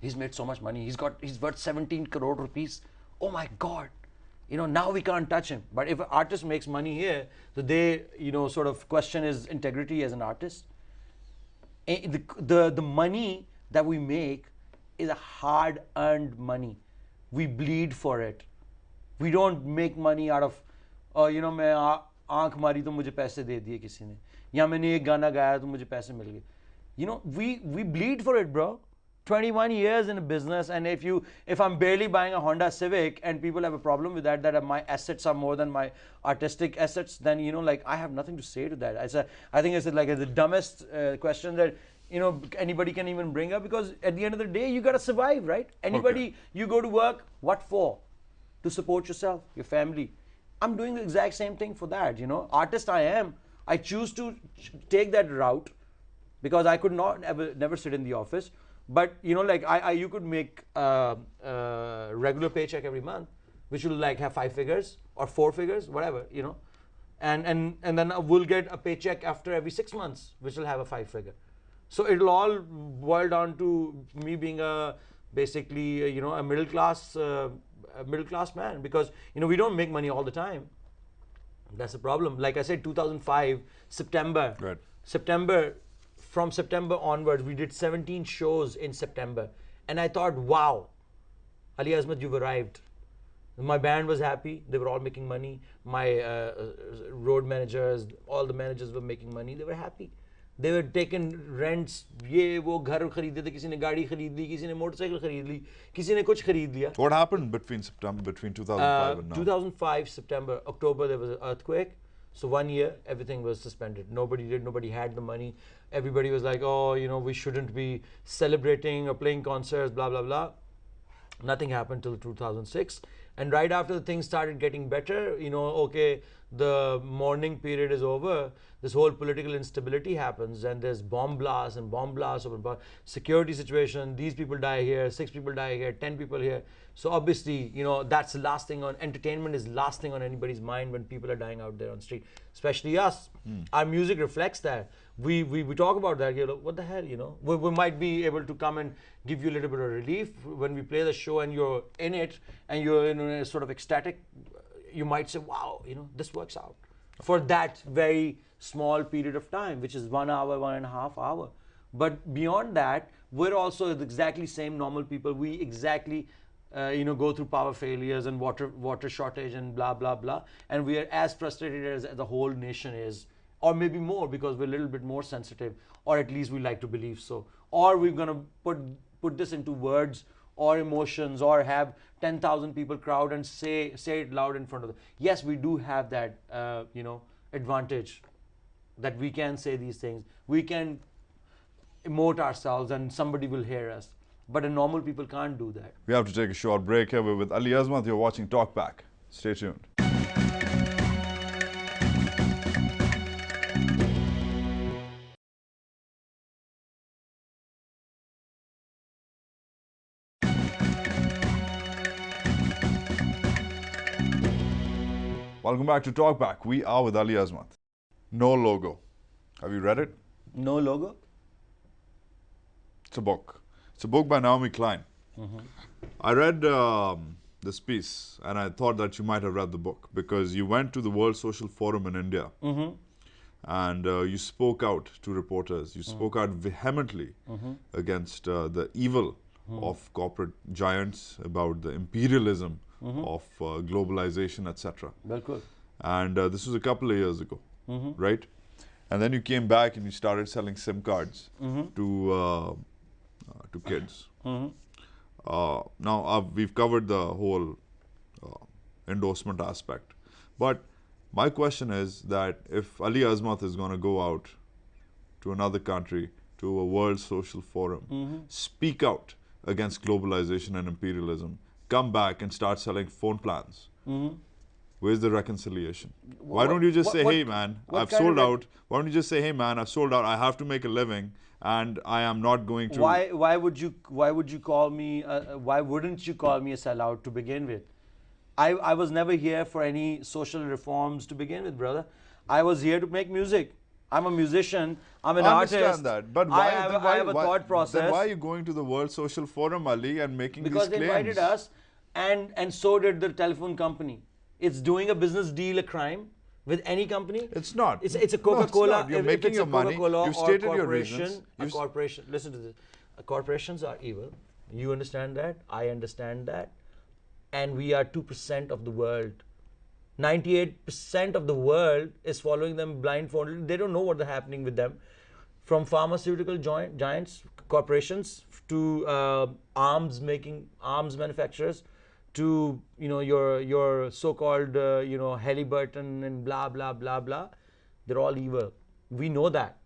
he's made so much money. He's worth 17 crore rupees. Oh my God. Now we can't touch him. But if an artist makes money here, so they, sort of question his integrity as an artist. The money that we make is a hard-earned money. We bleed for it. We don't make money out of, मैं आँख मारी तो मुझे पैसे दे दिए किसी ने, या मैंने एक गाना गाया तो मुझे पैसे मिल गए. We bleed for it, bro. 21 years in a business, and if I'm barely buying a Honda Civic and people have a problem with that my assets are more than my artistic assets, then I have nothing to say to that. I think it's like the dumbest question that anybody can even bring up, because at the end of the day you got to survive, right? Anybody, you go to work, what for? To support yourself, your family. I'm doing the exact same thing for that. Artist I choose to take that route because I could never sit in the office. But you could make a regular paycheck every month, which will have 5 figures or 4 figures, whatever, and then we'll get a paycheck after every 6 months, which will have a 5 figure. So it'll all boil down to me being basically a middle class man, because we don't make money all the time. That's the problem. Like I said, 2005 September. Right. From September onwards, we did 17 shows in September. And I thought, wow, Ali Azmat, you've arrived. My band was happy. They were all making money. My road managers, all the managers were making money. They were happy. They were taking rents. ये वो घर खरीदे थे, किसी ने गाड़ी खरीद ली, किसी ने मोटरसाइकिल खरीद ली, किसी ने कुछ खरीद लिया. What happened between 2005 and now? 2005 September, October there was an earthquake. So 1 year, everything was suspended. Nobody had the money. Everybody was like, oh, we shouldn't be celebrating or playing concerts, blah, blah, blah. Nothing happened till 2006. And right after the things started getting better, okay, the mourning period is over, this whole political instability happens, and there's bomb blasts and bomb blasts, security situation, these people die here, 6 people die here, 10 people here. So obviously, that's the last thing on, entertainment is last thing on anybody's mind when people are dying out there on the street, especially us. Our music reflects that. We talk about that, what the hell, we might be able to come and give you a little bit of relief when we play the show and you're in it and you're in a sort of ecstatic. You might say, wow, this works out for that very small period of time, which is 1 hour, 1.5 hours. But beyond that, we're also exactly same normal people. We exactly, go through power failures and water shortage and blah, blah, blah. And we are as frustrated as the whole nation is, or maybe more, because we're a little bit more sensitive, or at least we like to believe so. Or we're going to put this into words or emotions, or have 10,000 people crowd and say it loud in front of them. Yes, we do have that, advantage that we can say these things. We can emote ourselves and somebody will hear us. But a normal people can't do that. We have to take a short break here. We're with Ali Azmat. You're watching TalkBack. Stay tuned. Welcome back to TalkBack. We are with Ali Azmat. No Logo. Have you read it? No Logo? It's a book. It's a book by Naomi Klein. I read this piece and I thought that you might have read the book because you went to the World Social Forum in India and you spoke out to reporters. You spoke out vehemently against the evil of corporate giants, about the imperialism of globalization, etc. And this was a couple of years ago, right? And then you came back and you started selling SIM cards to kids. Now we've covered the whole endorsement aspect, but my question is that if Ali Azmat is going to go out to another country, to a World Social Forum, speak out against globalization and imperialism, come back and start selling phone plans, where's the reconciliation? Why don't you just say, hey man, I've sold out. Why don't you just say, hey man, I've sold out, I have to make a living and I am not going to... Why would you call me, why wouldn't you call me a sellout to begin with? I was never here for any social reforms to begin with, brother. I was here to make music. I'm a musician. I'm an I artist. understand that, but why? I have a thought process. Then why are you going to the World Social Forum, Ali, and making because these claims? they invited us, and so did the telephone company. It's doing a business deal a crime with any company? It's not. It's a Coca-Cola. No, it's not. You're making your money. You've stated your reasons. A corporation. Listen to this. Corporations are evil. You understand that. I understand that. And we are 2% of the world. 98% of the world is following them blindfolded. They don't know what's happening with them. From pharmaceutical giants, corporations, to arms manufacturers, to your so-called Halliburton and blah blah blah blah. They're all evil. We know that.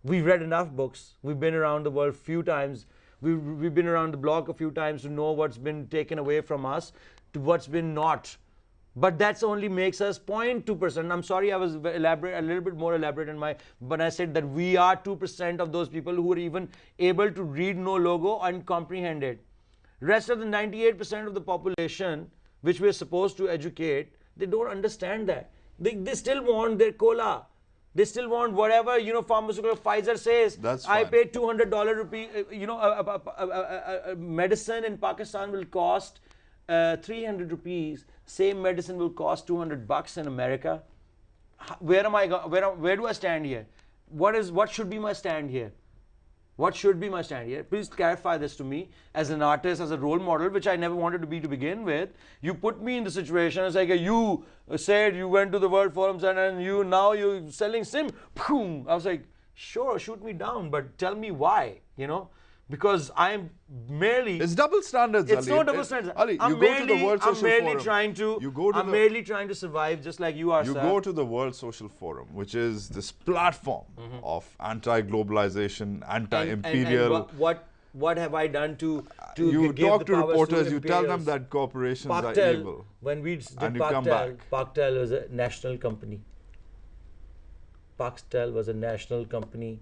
We've read enough books. We've been around the world a few times. We've been around the block a few times to know what's been taken away from us to what's been not. But that's only makes us 0.2%. I'm sorry, I was a little bit more elaborate in but I said that we are 2% of those people who are even able to read no logo and comprehend it. Rest of the 98% of the population, which we're supposed to educate, they don't understand that. They still want their cola. They still want whatever, pharmaceutical Pfizer says. That's I fine. paid $200 rupee, medicine in Pakistan will cost 300 rupees. Same medicine will cost $200 in America. Where am I? Where do I stand here? What should be my stand here? What should be my stand here? Please clarify this to me as an artist, as a role model, which I never wanted to be to begin with. You put me in the situation. It's like you said you went to the World Forums and now you're selling sim. Boom. I was like, sure, shoot me down, but tell me why, because I'm merely. It's double standards, It's Ali. not double standards. Ali, you go to the World Social Forum. I'm merely trying to survive just like you are, You sir. go to the World Social Forum, which is this platform of anti-globalization, anti-imperial. And what have I done to you give talk the to powers reporters, you tell them imperials? that corporations are Paktel, evil. when we did And you come Paktel, back. Paktel was a national company. Paktel was a national company.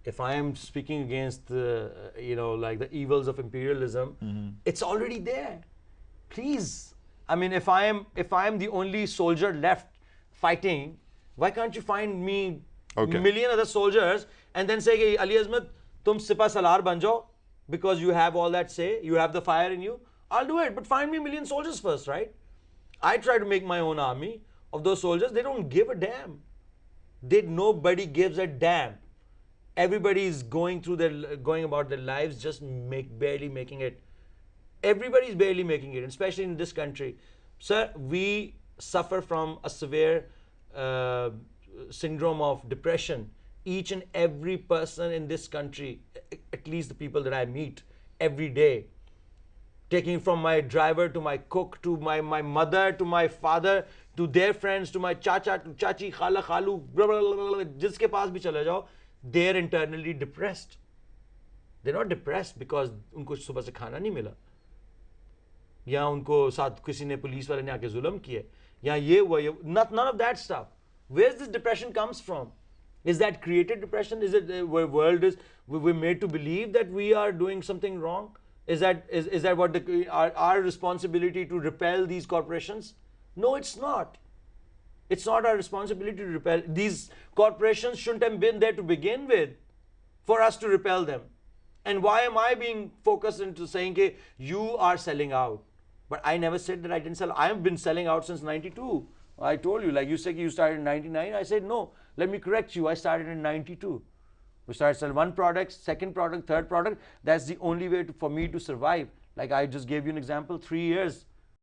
If I am speaking against the, like the evils of imperialism, it's already there. Please, I mean, if I am the only soldier left fighting, why can't you find me million other soldiers and then say, Ali Azmat, tum Sipah Salar ban jao, because you have all that say, you have the fire in you. I'll do it, but find me a million soldiers first, right? I try to make my own army of those soldiers. They don't give a damn. Nobody gives a damn. Everybody is going about their lives, just barely making it. Everybody's barely making it, especially in this country. Sir, we suffer from a severe syndrome of depression. Each and every person in this country, at least the people that I meet every day, taking from my driver to my cook to my mother to my father to their friends to my chacha to chachi khala khalu, jiske paas bhi chale jao, they're internally depressed. They're not depressed because उनको सुबह से खाना नहीं मिला, या उनको साथ किसी ने पुलिस वाले ने आके जुल्म किया, या ये हुआ, none of that stuff. Where's this depression comes from? Is that created depression? Is it where we're made to believe that we are doing something wrong? Is that what our responsibility to repel these corporations? No, it's not. It's not our responsibility to repel. These corporations shouldn't have been there to begin with for us to repel them. And why am I being focused into saying that you are selling out? But I never said that I didn't sell. I have been selling out since 92. I told you, like you said you started in 99. I said, no, let me correct you. I started in 92. We started selling one product, second product, third product. That's the only way for me to survive. Like I just gave you an example, 3 years.